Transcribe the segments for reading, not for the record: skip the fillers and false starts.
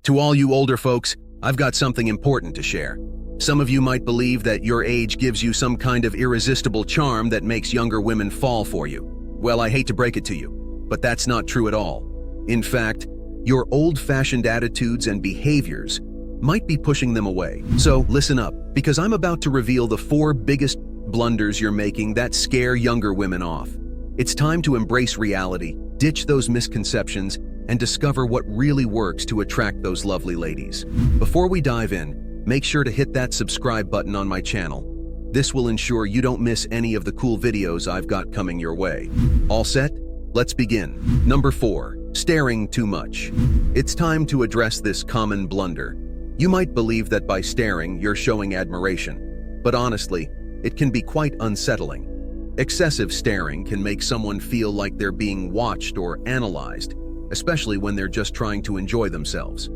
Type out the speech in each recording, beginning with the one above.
To all you older folks, I've got something important to share. Some of you might believe that your age gives you some kind of irresistible charm that makes younger women fall for you. Well, I hate to break it to you, but that's not true at all. In fact, your old-fashioned attitudes and behaviors might be pushing them away. So listen up, because I'm about to reveal the 4 biggest blunders you're making that scare younger women off. It's time to embrace reality, ditch those misconceptions, and discover what really works to attract those lovely ladies. Before we dive in, make sure to hit that subscribe button on my channel. This will ensure you don't miss any of the cool videos I've got coming your way. All set? Let's begin. Number 4, staring too much. It's time to address this common blunder. You might believe that by staring, you're showing admiration, but honestly, it can be quite unsettling. Excessive staring can make someone feel like they're being watched or analyzed, especially when they're just trying to enjoy themselves.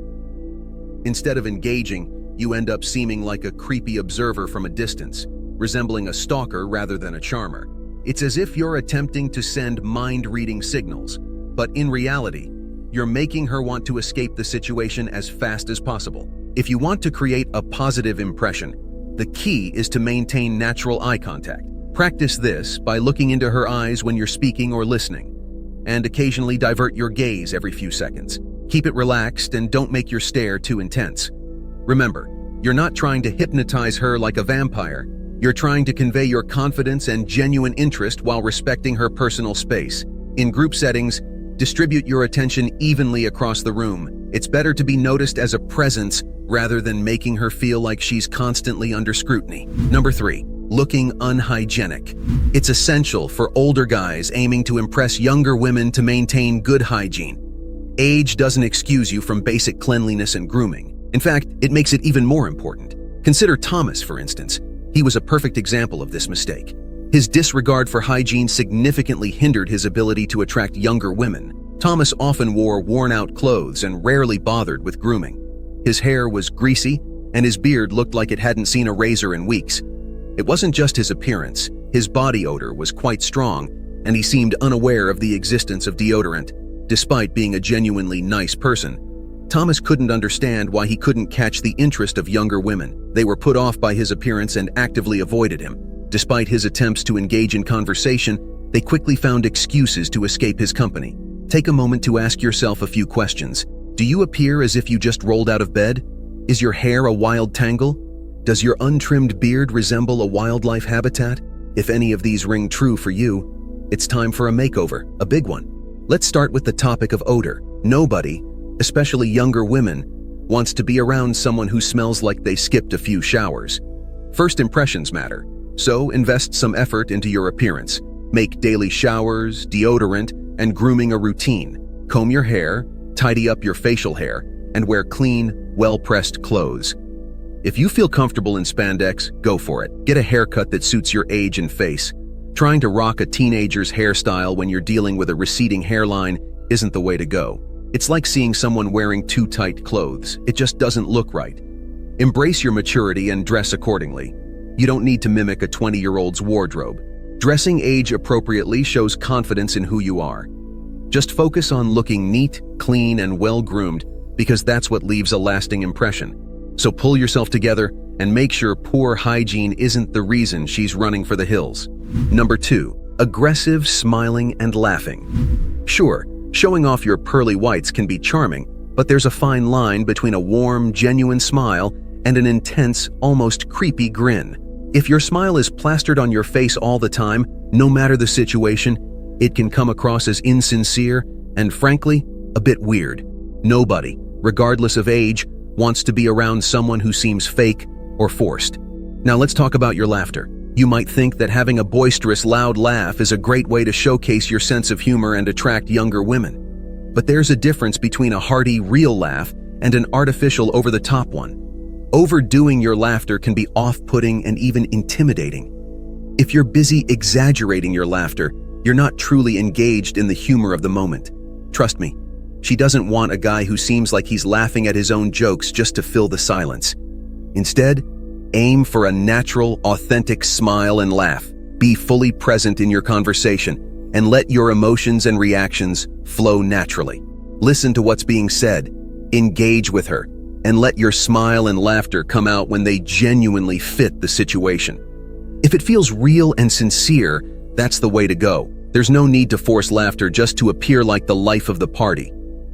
Instead of engaging, you end up seeming like a creepy observer from a distance, resembling a stalker rather than a charmer. It's as if you're attempting to send mind-reading signals, but in reality, you're making her want to escape the situation as fast as possible. If you want to create a positive impression, the key is to maintain natural eye contact. Practice this by looking into her eyes when you're speaking or listening, and occasionally divert your gaze every few seconds. Keep it relaxed and don't make your stare too intense. Remember, you're not trying to hypnotize her like a vampire. You're trying to convey your confidence and genuine interest while respecting her personal space. In group settings, distribute your attention evenly across the room. It's better to be noticed as a presence rather than making her feel like she's constantly under scrutiny. Number 3, looking unhygienic. It's essential for older guys aiming to impress younger women to maintain good hygiene. Age doesn't excuse you from basic cleanliness and grooming. In fact, it makes it even more important. Consider Thomas, for instance. He was a perfect example of this mistake. His disregard for hygiene significantly hindered his ability to attract younger women. Thomas often wore worn-out clothes and rarely bothered with grooming. His hair was greasy, and his beard looked like it hadn't seen a razor in weeks. It wasn't just his appearance. His body odor was quite strong, and he seemed unaware of the existence of deodorant, despite being a genuinely nice person. Thomas couldn't understand why he couldn't catch the interest of younger women. They were put off by his appearance and actively avoided him. Despite his attempts to engage in conversation, they quickly found excuses to escape his company. Take a moment to ask yourself a few questions. Do you appear as if you just rolled out of bed? Is your hair a wild tangle? Does your untrimmed beard resemble a wildlife habitat? If any of these ring true for you, it's time for a makeover, a big one. Let's start with the topic of odor. Nobody, especially younger women, wants to be around someone who smells like they skipped a few showers. First impressions matter, so invest some effort into your appearance. Make daily showers, deodorant, and grooming a routine. Comb your hair, tidy up your facial hair, and wear clean, well-pressed clothes. If you feel comfortable in spandex, go for it. Get a haircut that suits your age and face. Trying to rock a teenager's hairstyle when you're dealing with a receding hairline isn't the way to go. It's like seeing someone wearing too tight clothes. It just doesn't look right. Embrace your maturity and dress accordingly. You don't need to mimic a 20-year-old's wardrobe. Dressing age appropriately shows confidence in who you are. Just focus on looking neat, clean, and well-groomed, because that's what leaves a lasting impression. So pull yourself together and make sure poor hygiene isn't the reason she's running for the hills. Number 2, aggressive smiling and laughing. Sure, showing off your pearly whites can be charming, but there's a fine line between a warm, genuine smile and an intense, almost creepy grin. If your smile is plastered on your face all the time, no matter the situation, it can come across as insincere and, frankly, a bit weird. Nobody, regardless of age, wants to be around someone who seems fake or forced. Now let's talk about your laughter. You might think that having a boisterous, loud laugh is a great way to showcase your sense of humor and attract younger women. But there's a difference between a hearty, real laugh and an artificial, over-the-top one. Overdoing your laughter can be off-putting and even intimidating. If you're busy exaggerating your laughter, you're not truly engaged in the humor of the moment. Trust me, she doesn't want a guy who seems like he's laughing at his own jokes just to fill the silence. Instead, aim for a natural, authentic smile and laugh. Be fully present in your conversation and let your emotions and reactions flow naturally. Listen to what's being said. Engage with her, and let your smile and laughter come out when they genuinely fit the situation. If it feels real and sincere, that's the way to go. There's no need to force laughter just to appear like the life of the party.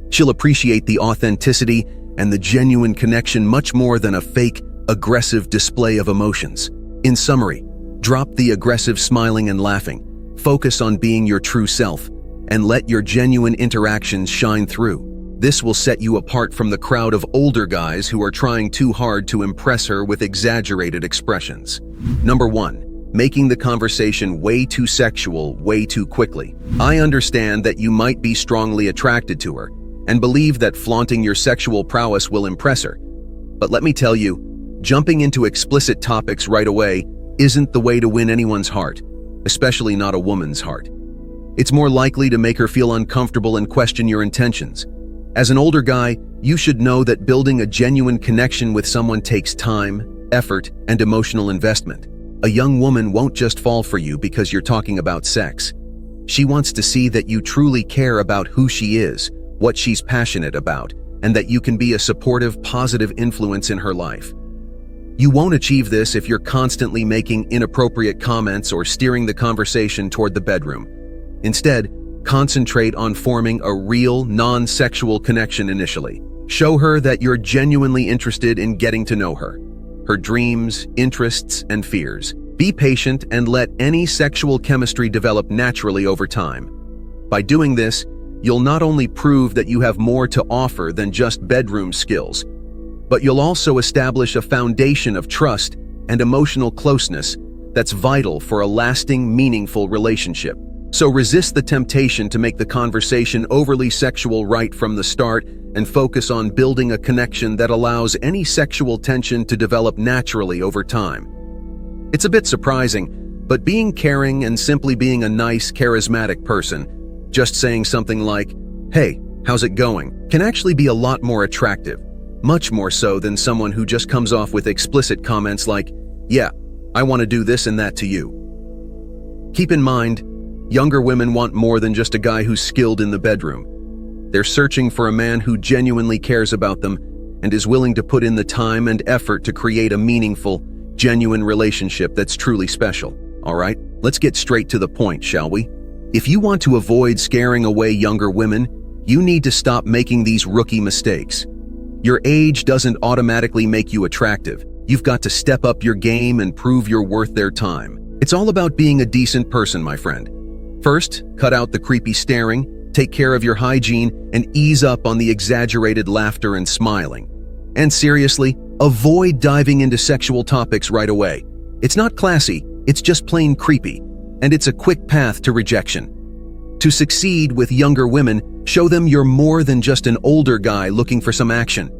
She'll appreciate the authenticity and the genuine connection much more than a fake, aggressive display of emotions. In summary, drop the aggressive smiling and laughing. Focus on being your true self, and let your genuine interactions shine through. This will set you apart from the crowd of older guys who are trying too hard to impress her with exaggerated expressions. Number 1. Making the conversation way too sexual way too quickly. I understand that you might be strongly attracted to her and believe that flaunting your sexual prowess will impress her. But let me tell you, jumping into explicit topics right away isn't the way to win anyone's heart, especially not a woman's heart. It's more likely to make her feel uncomfortable and question your intentions. As an older guy, you should know that building a genuine connection with someone takes time, effort, and emotional investment. A young woman won't just fall for you because you're talking about sex. She wants to see that you truly care about who she is, what she's passionate about, and that you can be a supportive, positive influence in her life. You won't achieve this if you're constantly making inappropriate comments or steering the conversation toward the bedroom. Instead, concentrate on forming a real, non-sexual connection initially. Show her that you're genuinely interested in getting to know her dreams, interests, and fears. Be patient and let any sexual chemistry develop naturally over time. By doing this, you'll not only prove that you have more to offer than just bedroom skills, but you'll also establish a foundation of trust and emotional closeness that's vital for a lasting, meaningful relationship. So resist the temptation to make the conversation overly sexual right from the start and focus on building a connection that allows any sexual tension to develop naturally over time. It's a bit surprising, but being caring and simply being a nice, charismatic person, just saying something like, "Hey, how's it going?" can actually be a lot more attractive, much more so than someone who just comes off with explicit comments like, "Yeah, I want to do this and that to you." Keep in mind, younger women want more than just a guy who's skilled in the bedroom. They're searching for a man who genuinely cares about them and is willing to put in the time and effort to create a meaningful, genuine relationship that's truly special. All right, let's get straight to the point, shall we? If you want to avoid scaring away younger women, you need to stop making these rookie mistakes. Your age doesn't automatically make you attractive. You've got to step up your game and prove you're worth their time. It's all about being a decent person, my friend. First, cut out the creepy staring, take care of your hygiene, and ease up on the exaggerated laughter and smiling. And seriously, avoid diving into sexual topics right away. It's not classy, it's just plain creepy, and it's a quick path to rejection. To succeed with younger women, show them you're more than just an older guy looking for some action.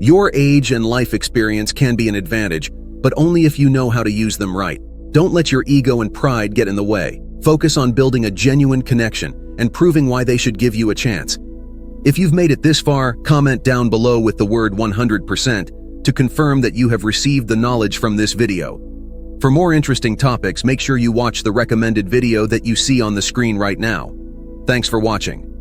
Your age and life experience can be an advantage, but only if you know how to use them right. Don't let your ego and pride get in the way. Focus on building a genuine connection and proving why they should give you a chance. If you've made it this far, comment down below with the word 100% to confirm that you have received the knowledge from this video. For more interesting topics, make sure you watch the recommended video that you see on the screen right now. Thanks for watching.